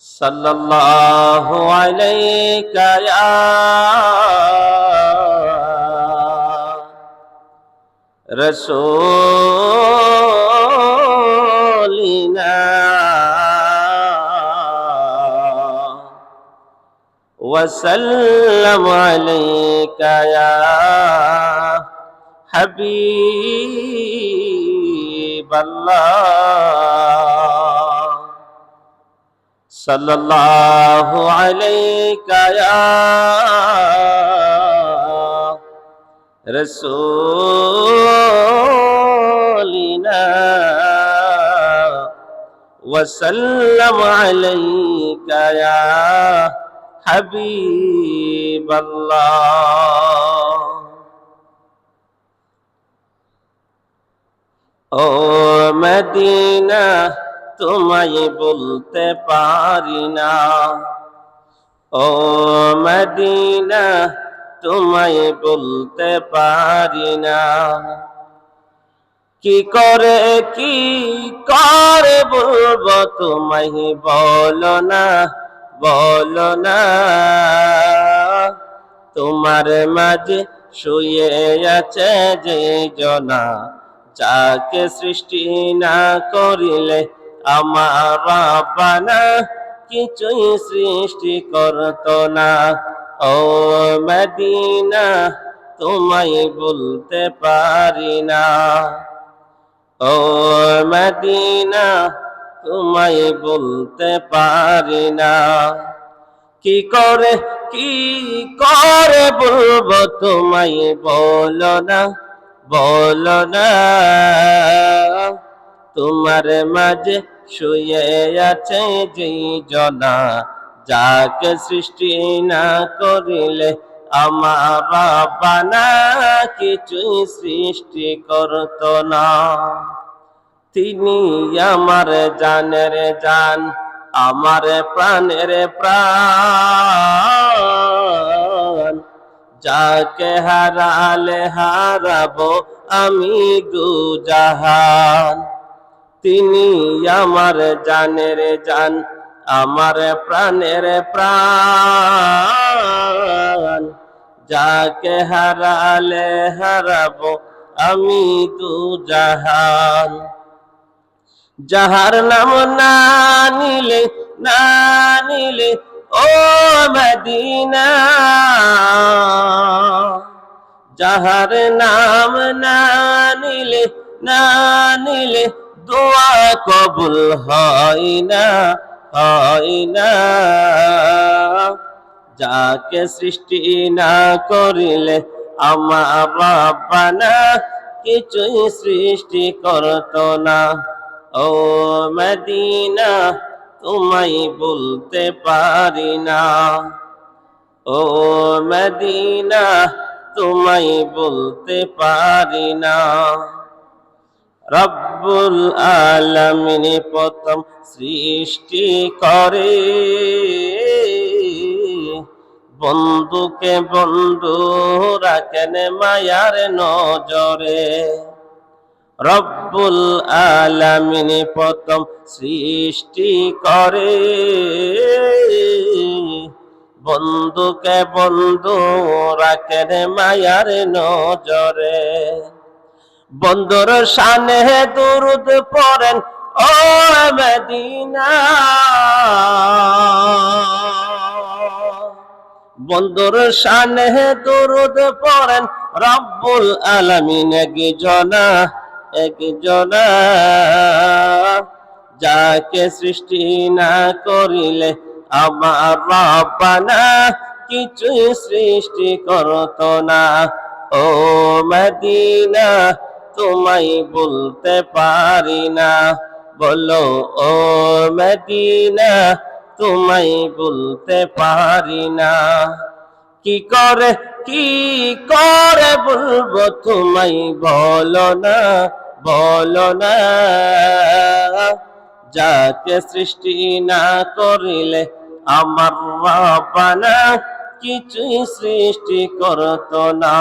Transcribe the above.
সাল্লাল্লাহু আলাইকা ইয়া রাসূলিনা ওয়া সাল্লামু আলাইকা ইয়া হাবিবাল্লাহ সাল্লাল্লাহু আলাইকা ইয়া রাসূলিনা ওয়া সাল্লামু আলাইকা ইয়া হাবিবাল্লাহ। ও মদিনা তোমায় বলতে পারি না, ও মদিনা তোমায় বলতে পারি না, কি করে বলবো তোমায়, বলো না বলো না। তোমার মাঝে শুয়ে আছে যে জনা, যাকে সৃষ্টি না করিলে আমার রাব্বানা কিছুই সৃষ্টি করতো না। ও মদিনা তোমায় বলতে পারি না, ও মদিনা তোমায় বলতে পারি না, কি করে বলবো তোমায়, বলো না বলো না। তোমার মাঝে শুয়ে আছে যেই জনা, যাকে সৃষ্টি না করিলে আমার রাব্বানা কিছুই সৃষ্টি করতো না। তিনি আমার জানের জান, আমার প্রাণের প্রাণ, যাকে হারালে হারাবো আমি দুজাহান। তিনি আমার জানের জান, আমার প্রাণের প্রাণ, যাকে হারালে হারাবো আমি দুজাহান। যাহার নাম না নিলে ও মদিনা, যাহার নাম না নিলে দোয়া কবুল হয় না, হয় না। যাকে সৃষ্টি না করিলে আমার রাব্বানা কিছুই সৃষ্টি করতো না। ও মদিনা তোমায় বলতে পারি না, ও মদিনা তোমায় বলতে পারি না। রব্বুল আলামিন প্রথম সৃষ্টি করে, বন্ধুকে বন্ধু রাখেন মায়ার নজরে। রব্বুল আলামিন প্রথম সৃষ্টি করে, বন্ধুকে বন্ধু রাখেন মায়ার নজরে। বন্ধুর শানে দুরুদ পড়েন ও মদিনা, বন্ধুর শানে দুরুদ পড়েন রব্বুল আলামিন একজনা, একজনা। যাকে সৃষ্টি না করিলে আমার রাব্বানা কিছুই সৃষ্টি করতো না। ও মদিনা তোমায় বলতে পারি না, বলো ও মদিনা তোমায় বলতে পারি না, কি করে বলবো তোমায়, বলো না বলো না। যাকে সৃষ্টি না করিলে আমার রাব্বানা কিছুই সৃষ্টি করতো না।